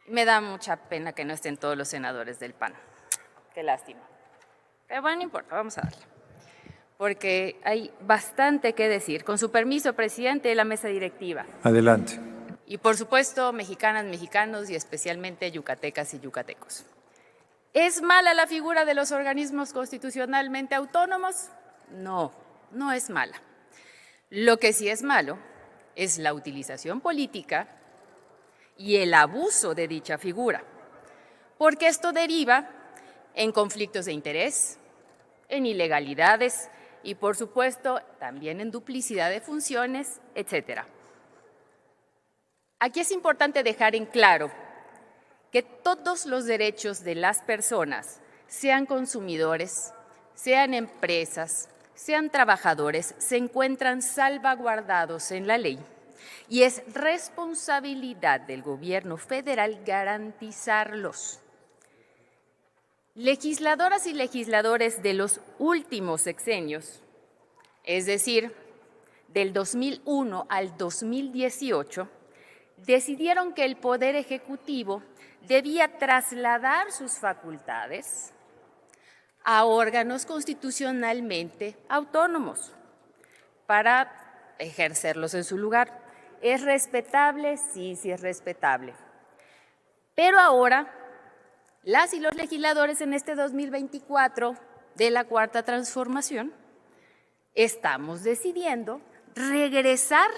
Me da mucha pena que no estén todos los senadores del PAN. Qué lástima. Pero bueno, no importa, vamos a darle. Porque hay bastante que decir. Con su permiso, presidente de la mesa directiva. Adelante. Y por supuesto, mexicanas, mexicanos y especialmente yucatecas y yucatecos. ¿Es mala la figura de los organismos constitucionalmente autónomos? No, no es mala. Lo que sí es malo es la utilización política y el abuso de dicha figura, porque esto deriva en conflictos de interés, en ilegalidades y, por supuesto, también en duplicidad de funciones, etcétera. Aquí es importante dejar en claro que todos los derechos de las personas, sean consumidores, sean empresas, sean trabajadores, se encuentran salvaguardados en la ley y es responsabilidad del gobierno federal garantizarlos. Legisladoras y legisladores de los últimos sexenios, es decir, del 2001 al 2018, decidieron que el Poder Ejecutivo debía trasladar sus facultades a órganos constitucionalmente autónomos para ejercerlos en su lugar. ¿Es respetable? Sí, sí es respetable. Pero ahora, las y los legisladores en este 2024 de la Cuarta Transformación estamos decidiendo regresar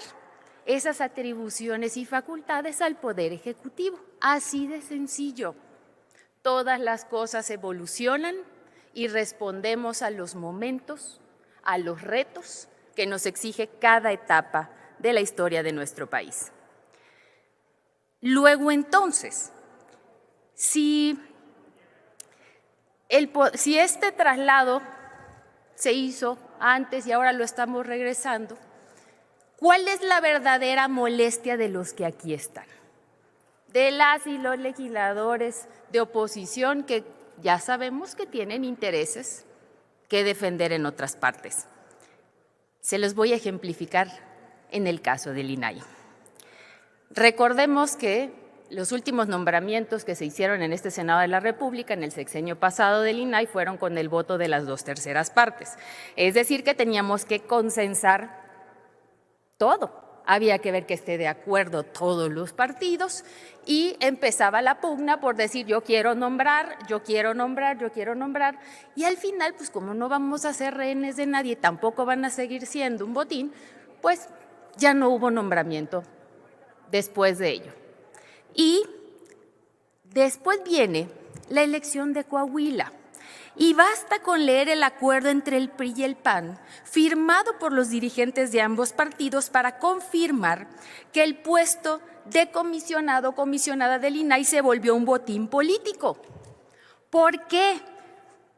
esas atribuciones y facultades al Poder Ejecutivo. Así de sencillo. Todas las cosas evolucionan y respondemos a los momentos, a los retos que nos exige cada etapa de la historia de nuestro país. Luego, entonces, si este traslado se hizo antes y ahora lo estamos regresando, ¿cuál es la verdadera molestia de los que aquí están? De las y los legisladores de oposición que ya sabemos que tienen intereses que defender en otras partes. Se los voy a ejemplificar en el caso del INAI. Recordemos que los últimos nombramientos que se hicieron en este Senado de la República en el sexenio pasado del INAI fueron con el voto de las 2/3 partes. Es decir, que teníamos que consensar todo. Había que ver que esté de acuerdo todos los partidos y empezaba la pugna por decir yo quiero nombrar, yo quiero nombrar, yo quiero nombrar. Y al final, pues como no vamos a ser rehenes de nadie, tampoco van a seguir siendo un botín, pues ya no hubo nombramiento después de ello. Y después viene la elección de Coahuila. Y basta con leer el acuerdo entre el PRI y el PAN, firmado por los dirigentes de ambos partidos para confirmar que el puesto de comisionado o comisionada del INAI se volvió un botín político. ¿Por qué?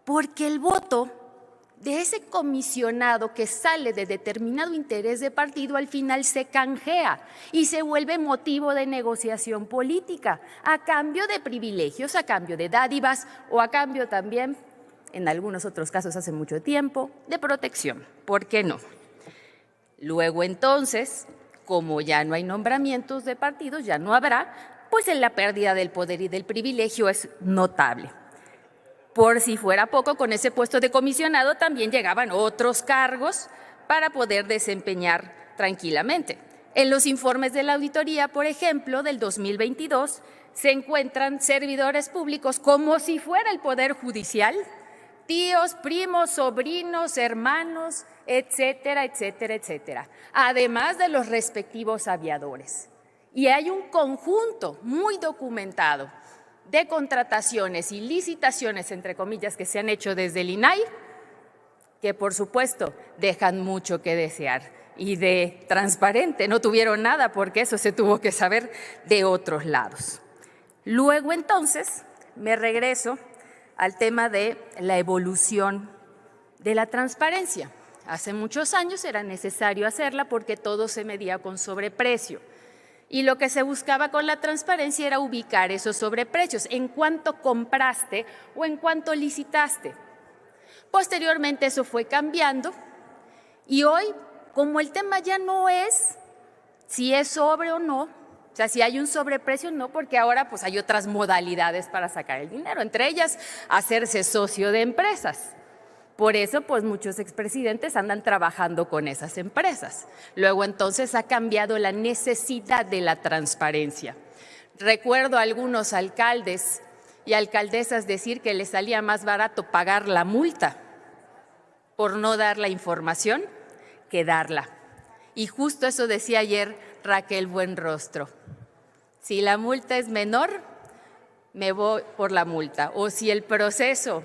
Porque el voto de ese comisionado que sale de determinado interés de partido al final se canjea y se vuelve motivo de negociación política, a cambio de privilegios, a cambio de dádivas o a cambio también, en algunos otros casos hace mucho tiempo, de protección. ¿Por qué no? Luego entonces, como ya no hay nombramientos de partidos, ya no habrá, pues en la pérdida del poder y del privilegio es notable. Por si fuera poco, con ese puesto de comisionado también llegaban otros cargos para poder desempeñar tranquilamente. En los informes de la auditoría, por ejemplo, del 2022, se encuentran servidores públicos como si fuera el Poder Judicial, tíos, primos, sobrinos, hermanos, etcétera, etcétera, etcétera, además de los respectivos aviadores. Y hay un conjunto muy documentado de contrataciones y licitaciones, entre comillas, que se han hecho desde el INAI, que por supuesto dejan mucho que desear y de transparente no tuvieron nada porque eso se tuvo que saber de otros lados. Luego entonces me regreso al tema de la evolución de la transparencia. Hace muchos años era necesario hacerla porque todo se medía con sobreprecio. Y lo que se buscaba con la transparencia era ubicar esos sobreprecios, en cuánto compraste o en cuánto licitaste. Posteriormente eso fue cambiando y hoy, como el tema ya no es si es sobre o no, O sea, si hay un sobreprecio, no, porque ahora pues hay otras modalidades para sacar el dinero, entre ellas hacerse socio de empresas. Por eso, pues muchos expresidentes andan trabajando con esas empresas. Luego, entonces, ha cambiado la necesidad de la transparencia. Recuerdo a algunos alcaldes y alcaldesas decir que les salía más barato pagar la multa por no dar la información que darla. Y justo eso decía ayer Raquel Buenrostro. Si la multa es menor, me voy por la multa. O si el proceso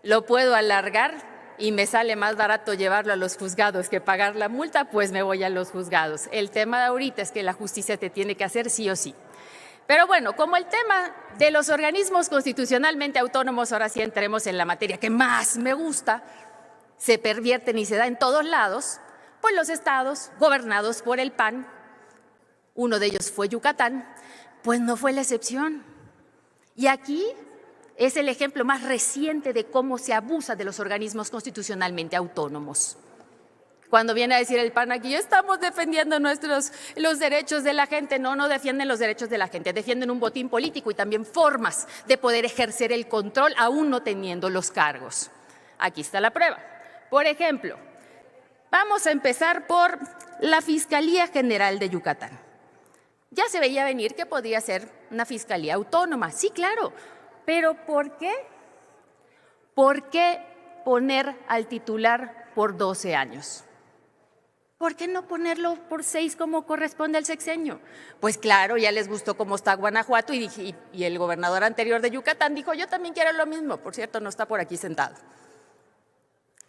lo puedo alargar y me sale más barato llevarlo a los juzgados que pagar la multa, pues me voy a los juzgados. El tema de ahorita es que la justicia te tiene que hacer sí o sí. Pero bueno, como el tema de los organismos constitucionalmente autónomos, ahora sí entremos en la materia que más me gusta, se pervierten y se da en todos lados, pues los estados gobernados por el PAN, uno de ellos fue Yucatán, pues no fue la excepción. Y aquí es el ejemplo más reciente de cómo se abusa de los organismos constitucionalmente autónomos. Cuando viene a decir el PAN aquí, estamos defendiendo los derechos de la gente. No, no defienden los derechos de la gente, defienden un botín político y también formas de poder ejercer el control aún no teniendo los cargos. Aquí está la prueba. Por ejemplo, vamos a empezar por la Fiscalía General de Yucatán. Ya se veía venir que podría ser una fiscalía autónoma. Sí, claro. ¿Pero por qué? ¿Por qué poner al titular por 12 años? ¿Por qué no ponerlo por 6 como corresponde al sexenio? Pues claro, ya les gustó cómo está Guanajuato y el gobernador anterior de Yucatán dijo, yo también quiero lo mismo. Por cierto, no está por aquí sentado.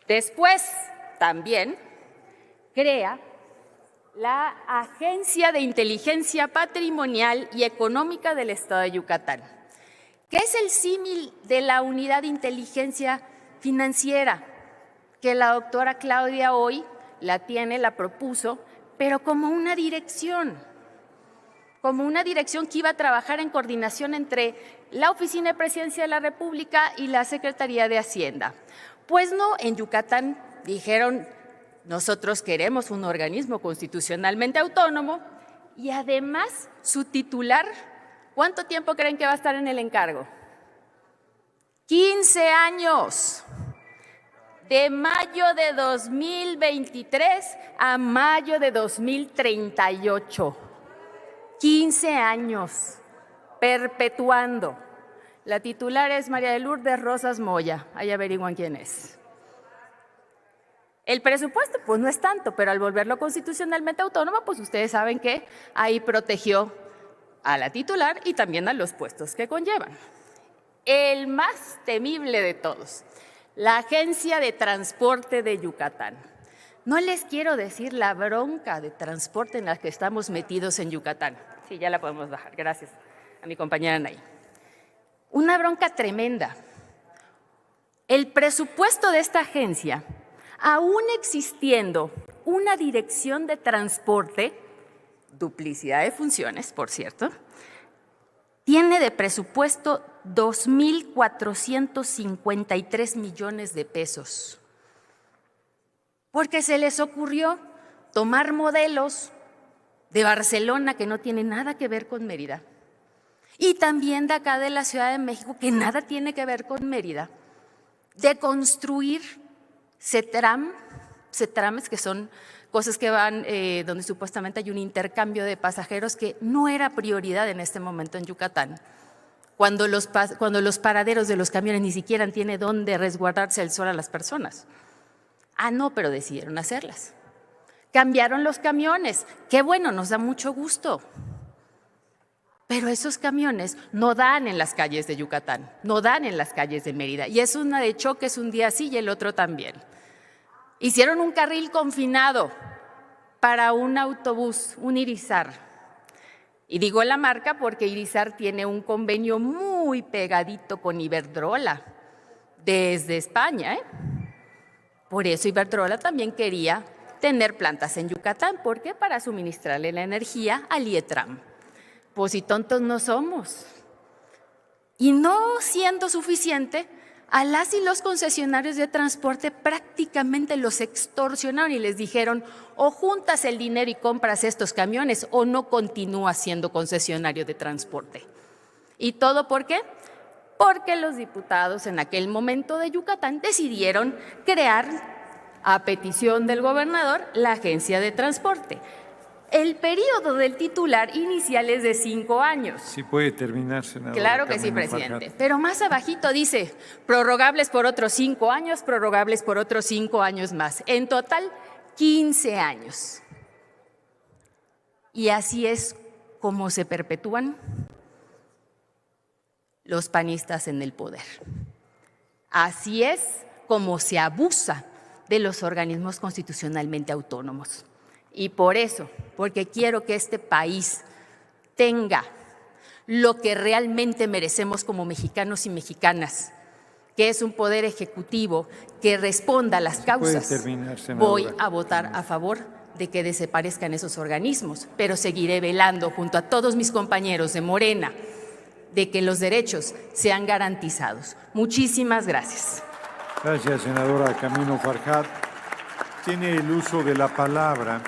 Después, también crea la Agencia de Inteligencia Patrimonial y Económica del Estado de Yucatán, que es el símil de la Unidad de Inteligencia Financiera, que la doctora Claudia hoy la propuso, pero como una dirección que iba a trabajar en coordinación entre la Oficina de Presidencia de la República y la Secretaría de Hacienda. Pues no, en Yucatán dijeron, nosotros queremos un organismo constitucionalmente autónomo y además su titular, ¿cuánto tiempo creen que va a estar en el encargo? 15 años. De mayo de 2023 a mayo de 2038. 15 años, perpetuando. La titular es María de Lourdes Rosas Moya, ahí averiguan quién es. El presupuesto, pues no es tanto, pero al volverlo constitucionalmente autónomo, pues ustedes saben que ahí protegió a la titular y también a los puestos que conllevan. El más temible de todos, la Agencia de Transporte de Yucatán. No les quiero decir la bronca de transporte en la que estamos metidos en Yucatán. Sí, ya la podemos bajar, gracias a mi compañera Anaí. Una bronca tremenda. El presupuesto de esta agencia, aún existiendo una dirección de transporte, duplicidad de funciones, por cierto, tiene de presupuesto 2,453 millones de pesos. Porque se les ocurrió tomar modelos de Barcelona que no tienen nada que ver con Mérida y también de acá de la Ciudad de México que nada tiene que ver con Mérida, de construir CETRAMs, que son cosas que van donde supuestamente hay un intercambio de pasajeros que no era prioridad en este momento en Yucatán, cuando los paraderos de los camiones ni siquiera tienen dónde resguardarse el sol a las personas. Ah, no, pero decidieron hacerlas. Cambiaron los camiones. Qué bueno, nos da mucho gusto. Pero esos camiones no dan en las calles de Yucatán, no dan en las calles de Mérida. Y es una de choques un día sí y el otro también. Hicieron un carril confinado para un autobús, un Irizar. Y digo la marca porque Irizar tiene un convenio muy pegadito con Iberdrola desde España. Por eso Iberdrola también quería tener plantas en Yucatán. ¿Por qué? Para suministrarle la energía al IETRAM. Pues si tontos no somos. Y no siendo suficiente, A las y los concesionarios de transporte prácticamente los extorsionaron y les dijeron: o juntas el dinero y compras estos camiones o no continúas siendo concesionario de transporte. ¿Y todo por qué? Porque los diputados en aquel momento de Yucatán decidieron crear, a petición del gobernador, la Agencia de Transporte. El periodo del titular inicial es de 5 años. Sí puede terminar, senador. Claro que sí, presidente. Pero más abajito dice: prorrogables por otros 5 años, prorrogables por otros 5 años más. En total, 15 años. Y así es como se perpetúan los panistas en el poder. Así es como se abusa de los organismos constitucionalmente autónomos. Y por eso, porque quiero que este país tenga lo que realmente merecemos como mexicanos y mexicanas, que es un poder ejecutivo que responda a las causas, voy a votar a favor de que desaparezcan esos organismos, pero seguiré velando junto a todos mis compañeros de Morena de que los derechos sean garantizados. Muchísimas gracias. Gracias, senadora Camino Farjat. Tiene el uso de la palabra